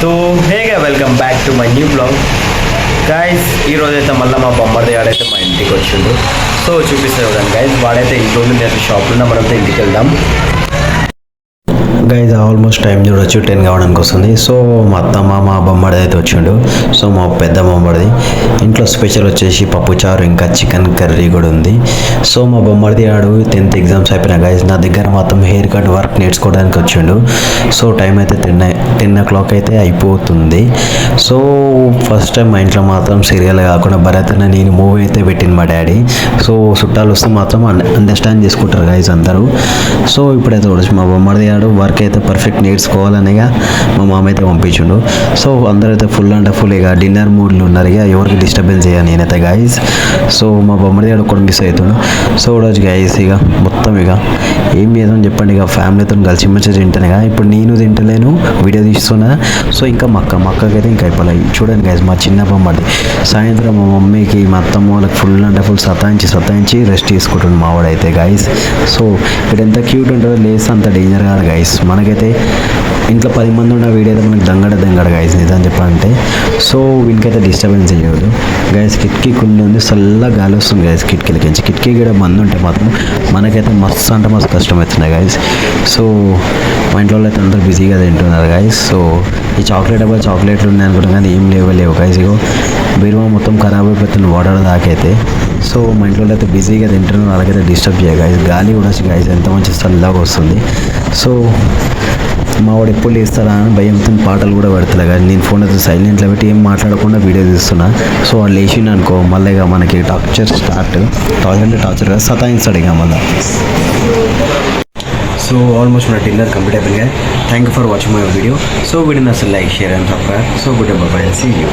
तो हेगा welcome back to my new blog guys. ఈరోజైతే మళ్ళీ మా బొమ్మది ఆడైతే మా ఇంటికి వచ్చిండు. సో చూపిస్తాను చూడండి గైస్. వాడైతే ఇంట్లో ఉంది, నేను షాప్లో ఉన్నా. మనమైతే ఇంటికి వెళ్దాం గైజ్. ఆల్మోస్ట్ టైం చూడొచ్చు 10 కావడానికి వస్తుంది. సో మా అత్తమ్మ మా బొమ్మడి అయితే వచ్చిండు. సో మా పెద్ద బొమ్మడిది ఇంట్లో స్పెషల్ వచ్చేసి పప్పుచారు ఇంకా చికెన్ కర్రీ కూడా ఉంది. సో మా బొమ్మడిది ఆడు 10th ఎగ్జామ్స్ అయిపోయినా గైజ్. నా దగ్గర మాత్రం హెయిర్ కట్ వర్క్ నేర్చుకోవడానికి వచ్చిండు. సో టైం అయితే 10 o'clock అయితే అయిపోతుంది. సో ఫస్ట్ టైం మా ఇంట్లో మాత్రం సీరియల్ కాకుండా భరత్ అనే నేను మూవీ అయితే పెట్టింది మా డాడీ. సో చుట్టాలు వస్తే మాత్రం అండర్స్టాండ్ చేసుకుంటారు గైజ్ అందరూ. సో ఇప్పుడైతే చూడొచ్చు మా బొమ్మడిది ఆడు వర్క్ అయితే పర్ఫెక్ట్ నేర్చుకోవాలనిగా మా మామ అయితే పంపించుండు. సో అందరైతే ఫుల్ అంటే ఫుల్ ఇక డిన్నర్ మూడ్లు ఉన్నారు. ఇక ఎవరికి డిస్టర్బెన్స్ చేయాలి నేనైతే గైజ్. సో మా బొమ్మడి ఆడు కూడా మిస్ అవుతుండు. సో చూడవచ్చు గైజ్. ఇక మొత్తం ఇక ఏం చేద్దాం చెప్పండి. ఇక ఫ్యామిలీతో కలిసి మంచిగా తింటానుగా. ఇప్పుడు నేను తింటలేను, వీడియో తీస్తున్నా. సో ఇంకా మక్కకైతే ఇంకా అయిపోయి చూడండి గైజ్. మా చిన్న బొమ్మడి సాయంత్రం మా మమ్మీకి మా అత్తమ్మ వాళ్ళకి ఫుల్ అంటే ఫుల్ సతాయించి రెస్ట్ తీసుకుంటుంది మా వాడైతే గైజ్. సో ఇక్కడ ఎంత క్యూట్ ఉంటుందో లేస్ అంత డేంజర్ కాదు గైజ్. మనకైతే ఇంట్లో 10 మంది ఉన్న వీడైతే మనకి దంగడ గైజ్ నిజం చెప్పాలంటే. సో వీనికైతే డిస్టర్బెన్స్ చేయదు గైజ్. కిటికీ కొన్ని ఉంది, చల్ల గాలి వస్తుంది గైజ్ కిటికీలకి. కిటికీ కూడా మంది ఉంటే మాత్రం మనకైతే మస్తు అంటే మస్తు కష్టమవుతున్నాయి గైజ్. సో మా ఇంట్లో అయితే అందరూ బిజీగా తింటున్నారు గైజ్. సో ఈ చాక్లెట్లు ఉన్నాయి అనుకుంటాం కానీ ఏం లేవు గైజ్. ఇగో బీరువా మొత్తం ఖరాబ్ అయిపోతుంది వాటర్ దాకైతే. సో మా ఇంట్లో అయితే బిజీగా తింటున్నారు, అలాగైతే డిస్టర్బ్ చేయ గైజ్. గాలి కూడా గైజ్ ఎంత మంచి చల్లగా వస్తుంది. సో మా వాడు ఎప్పుడు లేస్తారా అని భయంతో పాటలు కూడా పెడతా కానీ నేను ఫోన్ అయితే సైలెంట్లో పెట్టి ఏం మాట్లాడకుండా వీడియో తీస్తున్నా. సో వాడు లేచిండు అనుకో మళ్ళీ ఇక మనకి టార్చర్ సతాయిస్తాడు ఇక మళ్ళీ. సో ఆల్మోస్ట్ మన డిన్నర్ కంప్లీట్ అయిపోయింది. Thank you for watching my video. So video అసలు like share and subscribe. So good bye, see you.